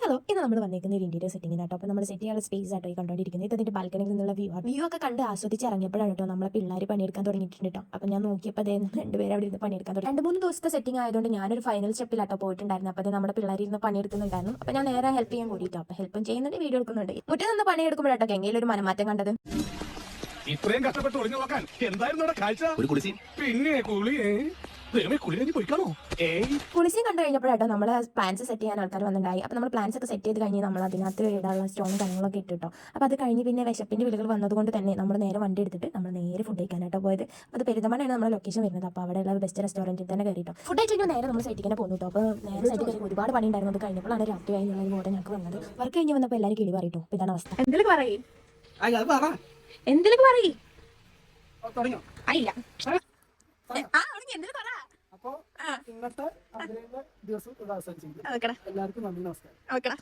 Hello, ഇന്ന് നമ്മൾ വന്നേക്കുന്ന ഒരു ഇന്റീരിയർ സെറ്റിങ്ങിനാട്ടോ. അപ്പോൾ നമ്മൾ സെറ്റ് ചെയ്യാനുള്ള സ്പേസ് ആട്ടോ ഈ കണ്ടുകൊണ്ടിരിക്കുന്നത്. ഇതിന്റെ ബാൽക്കണിയിൽ നിന്നുള്ള വ്യൂ ഒക്കെ കണ്ട് ആസ്വദിച്ച് ഇറങ്ങിയപ്പോഴാണ് കേട്ടോ നമ്മളെ പിള്ളേർ പണിയെടുക്കാൻ തുടങ്ങിയിട്ടുണ്ട് കേട്ടോ. അപ്പോൾ ഞാൻ നോക്കിയപ്പോൾ അതേ രണ്ടുപേരും അവിടെ ഇരുന്ന് പണിയെടുക്കാൻ തുടങ്ങി. 2-3 ദിവസത്തെ സെറ്റിംഗ് ആയതുകൊണ്ട് ഞാനൊരു ഫൈനൽ സ്റ്റെപ്പിലാട്ടോ പോയിട്ടുണ്ടായിരുന്നു. അപ്പോൾ നമ്മുടെ പിള്ളേർ ഇരുന്ന് പണിയെടുക്കുന്നുണ്ടായിരുന്നു. അപ്പോൾ ഞാൻ നേരെ ഹെൽപ്പ് ചെയ്യാൻ കൂടിയിട്ടോ. അപ്പോൾ ഹെൽപ്പും ചെയ്യുന്നുണ്ട്, വീഡിയോ എടുക്കുന്നുണ്ട്. മുറ്റത്ത് നിന്ന് പണിയെടുക്കുമ്പോഴാട്ടോ ഗംഗയിൽ ഒരു മനമാറ്റം കണ്ടത്. ഇത്രയും കഷ്ടപ്പെട്ട് ഒളിഞ്ഞു നോക്കാൻ എന്തായിരുന്നു കാഴ്ച? ഒരു കുളിസി, പിന്നെ കുളിയേ കുളിസിയും കണ്ടു കഴിഞ്ഞപ്പോഴാട്ടോ നമ്മൾ പ്ലാൻസ് സെറ്റ് ചെയ്യാൻ ആൾക്കാർ വന്നിട്ടുണ്ടായി. അപ്പോൾ നമ്മൾ പ്ലാൻസ് ഒക്കെ സെറ്റ് ചെയ്ത് കഴിഞ്ഞ് നമ്മൾ അതിനകത്ത് ഇടാനുള്ള സ്റ്റോണും കാര്യങ്ങളൊക്കെ ഇട്ടിട്ടോ. അപ്പോൾ അത് കഴിഞ്ഞ് പിന്നെ വിശപ്പിൻ്റെ വിളികൾ വന്നതുകൊണ്ട് തന്നെ നമ്മൾ നേരെ വണ്ടി എടുത്തിട്ട് നമ്മൾ നേരെ ഫുഡ് കഴിക്കാനായിട്ടോ പോയത്. അത് പെരുന്തമണ്ണയാണ് നമ്മുടെ ലൊക്കേഷൻ വരുന്നത്. അപ്പോൾ അവിടെയുള്ള ബെസ്റ്റ് റെസ്റ്റോറൻറ്റിൽ തന്നെ കയറിട്ടോ. ഫുഡ് കഴിച്ചിട്ട് നേരെ നമ്മൾ സൈറ്റിൽ തന്നെ പോകുന്നു കേട്ടോ. അപ്പോൾ നേരെ സൈറ്റിൽ കയറി ഒരുപാട് പണി ഉണ്ടായിരുന്നു. അത് കഴിഞ്ഞപ്പോഴാണ് രാത്രിയായി എന്നുള്ള ബോധം ഞങ്ങൾക്ക് വന്നത്. വർക്ക് കഴിഞ്ഞ് വന്നപ്പോൾ എല്ലാവരും കിളി പറയിട്ടോ. അപ്പോൾ ഇതാണ് അവസ്ഥ. എന്തെങ്കിലും പറയും, എന്തെങ്കിലും പറയും. അപ്പോ ഇന്നത്തെ ദിവസം അവസാനിച്ചിരിക്കും. എല്ലാവർക്കും നന്ദി, നമസ്കാരം.